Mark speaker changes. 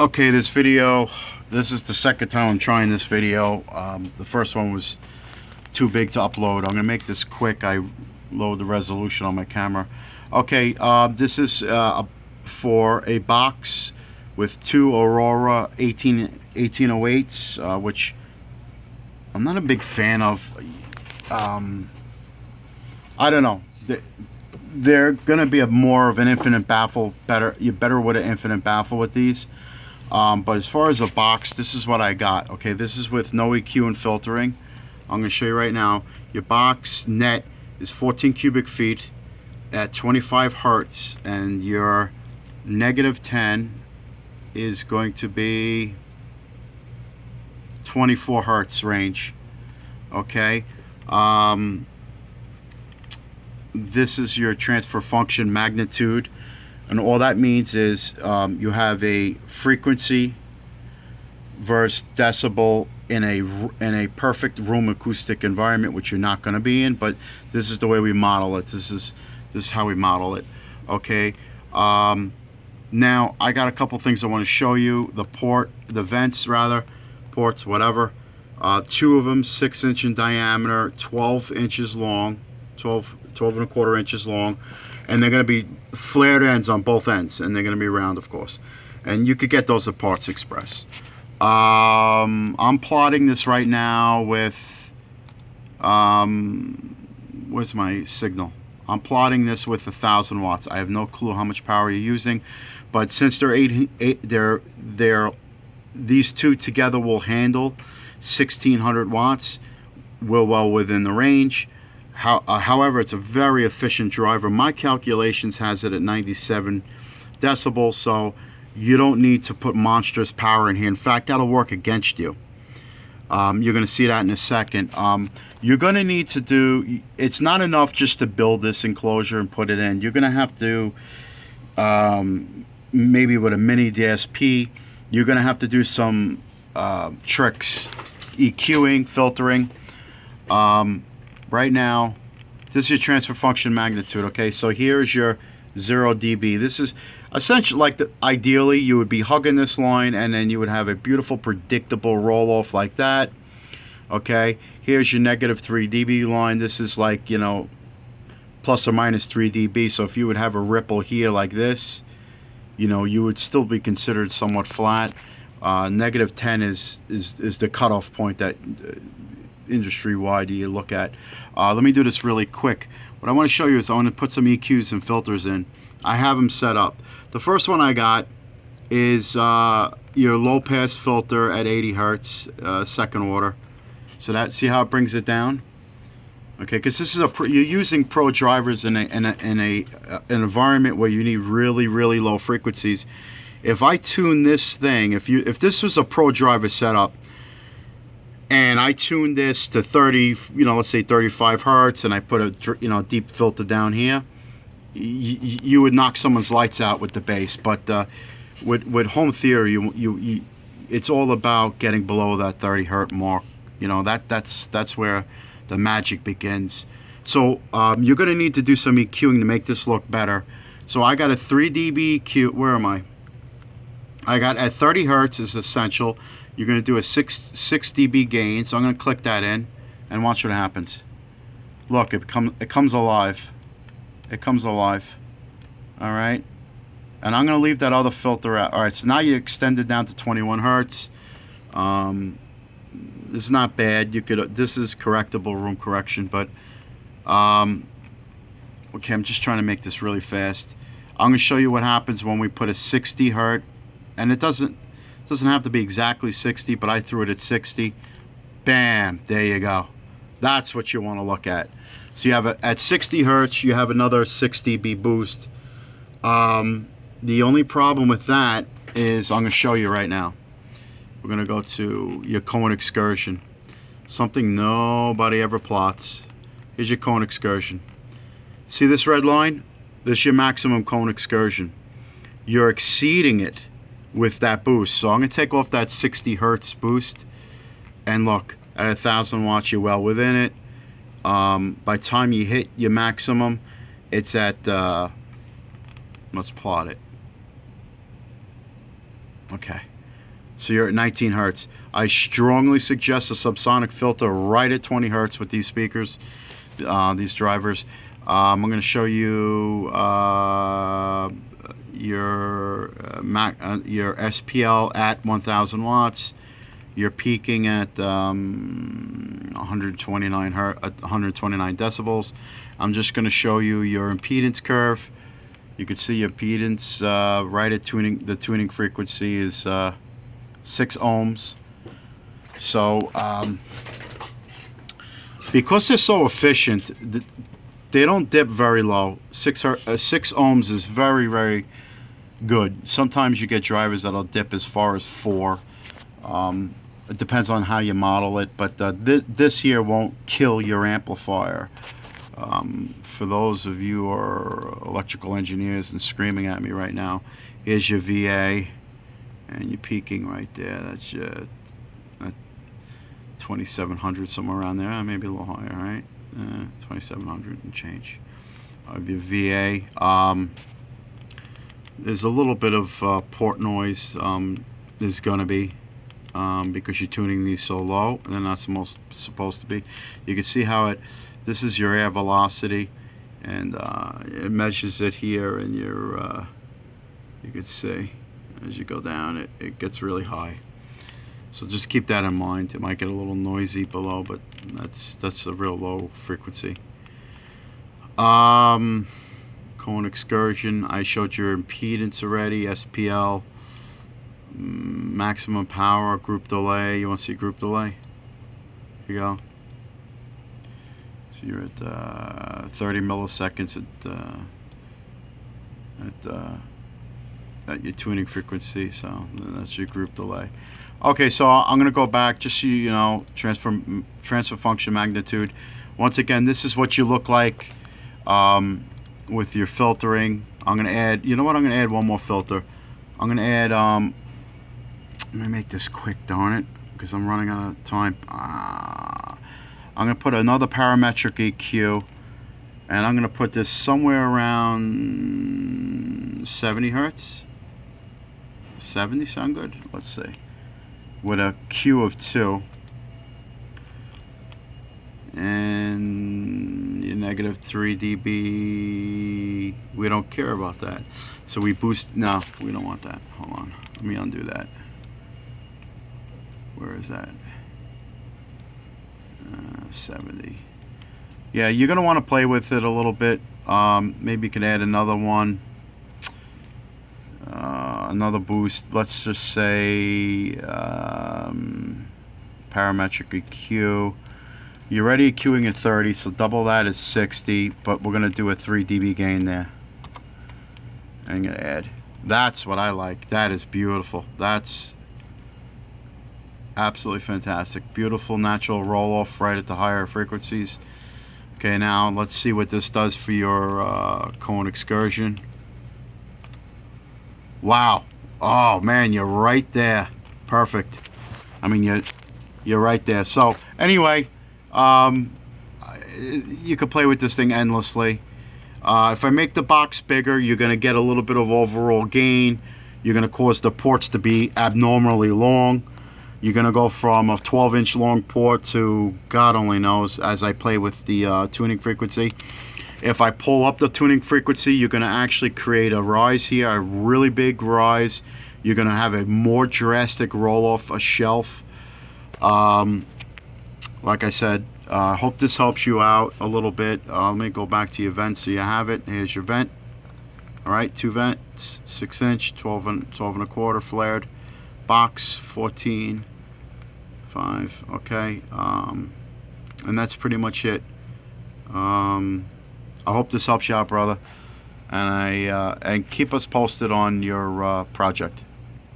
Speaker 1: Okay, this is the second time I'm trying this video. The first one was too big to upload. I'm gonna make this quick. I lowered the resolution on my camera. Okay, this is for a box with two Aurora 1808s, which I'm not a big fan of. I don't know. They're gonna be more of an infinite baffle. You're better with an infinite baffle with these. But as far as a box, this is what I got. Okay, this is with no EQ and filtering. I'm going to show you right now. Your box net is 14 cubic feet at 25 hertz, and your negative 10 is going to be 24 hertz range. Okay. This is your transfer function magnitude. And all that means is you have a frequency versus decibel in a perfect room acoustic environment, which you're not going to be in. But this is the way we model it. This is how we model it. Okay. Now I got a couple things I want to show you. The vents rather, ports, whatever. Two of them, 6-inch in diameter, 12 inches long, 12 and a quarter inches long. And they're going to be flared ends on both ends, and they're going to be round, of course. And you could get those at Parts Express. I'm plotting this right now with where's my signal? I'm plotting this with 1,000 watts. I have no clue how much power you're using, but since these two together will handle 1,600 watts. We're well within the range. However, it's a very efficient driver. My calculations has it at 97 decibels, so you don't need to put monstrous power in here. In fact, that'll work against you. You're going to see that in a second. You're going to need to do, it's not enough just to build this enclosure and put it in. You're going to have to, maybe with a mini DSP, you're going to have to do some tricks, EQing, filtering. Right now, this is your transfer function magnitude. Okay, so here is your 0 dB. This is essentially like ideally you would be hugging this line, and then you would have a beautiful predictable roll off like that. Okay, here's your negative 3 dB line. This is like, you know, plus or minus 3 dB. So if you would have a ripple here like this, you know, you would still be considered somewhat flat. Negative 10 is the cutoff point that industry-wide you look at. Let me do this really quick. What I want to show you is I want to put some EQs and filters in. I have them set up. The first one I got is your low pass filter at 80 hertz, second order. So that, see how it brings it down? Okay, because this is you're using pro drivers in an environment where you need really low frequencies. If I tune this thing, if this was a pro driver setup, and I tuned this to 30, you know, let's say 35 hertz, and I put a, you know, deep filter down here, you would knock someone's lights out with the bass. But with home theater, it's all about getting below that 30 hertz mark. You know, that's where the magic begins. So you're going to need to do some EQing to make this look better. So I got a 3 dB EQ. Where am I? I got at 30 hertz is essential. You're going to do a 6 dB gain. So I'm going to click that in and watch what happens. Look, it comes alive. It comes alive. All right. And I'm going to leave that other filter out. All right. So now you extend it down to 21 hertz. This is not bad. You could. This is correctable room correction, but okay. I'm just trying to make this really fast. I'm going to show you what happens when we put a 60 hertz, and it doesn't have to be exactly 60, but I threw it at 60. Bam, there you go. That's what you want to look at. So you have at 60 hertz, you have another 6 dB boost. The only problem with that is I'm going to show you right now. We're going to go to your cone excursion. Something nobody ever plots. Here's your cone excursion. See this red line? This is your maximum cone excursion. You're exceeding it with that boost. So I'm going to take off that 60 hertz boost, and look, at 1,000 watts you're well within it. By the time you hit your maximum, it's at let's plot it. Okay, so you're at 19 hertz. I strongly suggest a subsonic filter right at 20 hertz with these speakers, these drivers. I'm going to show you your your SPL at 1000 watts. You're peaking at 129 decibels. I'm just going to show you your impedance curve. You can see impedance right at tuning. The tuning frequency is 6 ohms. So because they're so efficient, they don't dip very low. 6 ohms is very, very good. Sometimes you get drivers that'll dip as far as 4. It depends on how you model it, but this here won't kill your amplifier. For those of you who are electrical engineers and screaming at me right now, here's your VA, and you're peaking right there. That's your 2700, somewhere around there, maybe a little higher, right? 2700 and change of your VA. There's a little bit of port noise. There's gonna be because you're tuning these so low, and they're not supposed to be. You can see how this is your air velocity, and it measures it here, and you can see as you go down, it gets really high. So just keep that in mind. It might get a little noisy below, but that's a real low frequency. Cone excursion, I showed your impedance already, SPL, maximum power, group delay. You want to see group delay? Here you go. So you're at 30 milliseconds at your tuning frequency, so that's your group delay. Okay, so I'm going to go back just so you know, transfer function magnitude. Once again, this is what you look like with your filtering. I'm going to add, you know what, I'm going to add one more filter. I'm going to add, let me make this quick, darn it, because I'm running out of time. I'm going to put another parametric EQ, and I'm going to put this somewhere around 70 hertz. 70 sound good? Let's see. With a Q of 2. And your negative 3 dB, we don't care about that. So we boost, no, we don't want that. Hold on, let me undo that. Where is that? 70. Yeah, you're gonna want to play with it a little bit. Maybe you could add another one, another boost. Let's just say parametric EQ. You're already EQing at 30, so double that is 60, but we're gonna do a 3 dB gain there. I'm gonna add. That's what I like. That is beautiful. That's absolutely fantastic. Beautiful natural roll off right at the higher frequencies. Okay, now let's see what this does for your cone excursion. Wow. Oh man, you're right there. Perfect. I mean, you're right there. So anyway, you could play with this thing endlessly. If I make the box bigger, you're going to get a little bit of overall gain. You're going to cause the ports to be abnormally long. You're going to go from a 12-inch long port to God only knows as I play with the tuning frequency. If I pull up the tuning frequency, you're going to actually create a rise here, a really big rise. You're going to have a more drastic roll off a shelf. Like I said, I hope this helps you out a little bit. Let me go back to your vent so you have it. Here's your vent. All right, 2 vents, 6-inch, 12 and a quarter flared. Box 14, 5. Okay, and that's pretty much it. I hope this helps you out, brother. And and keep us posted on your project.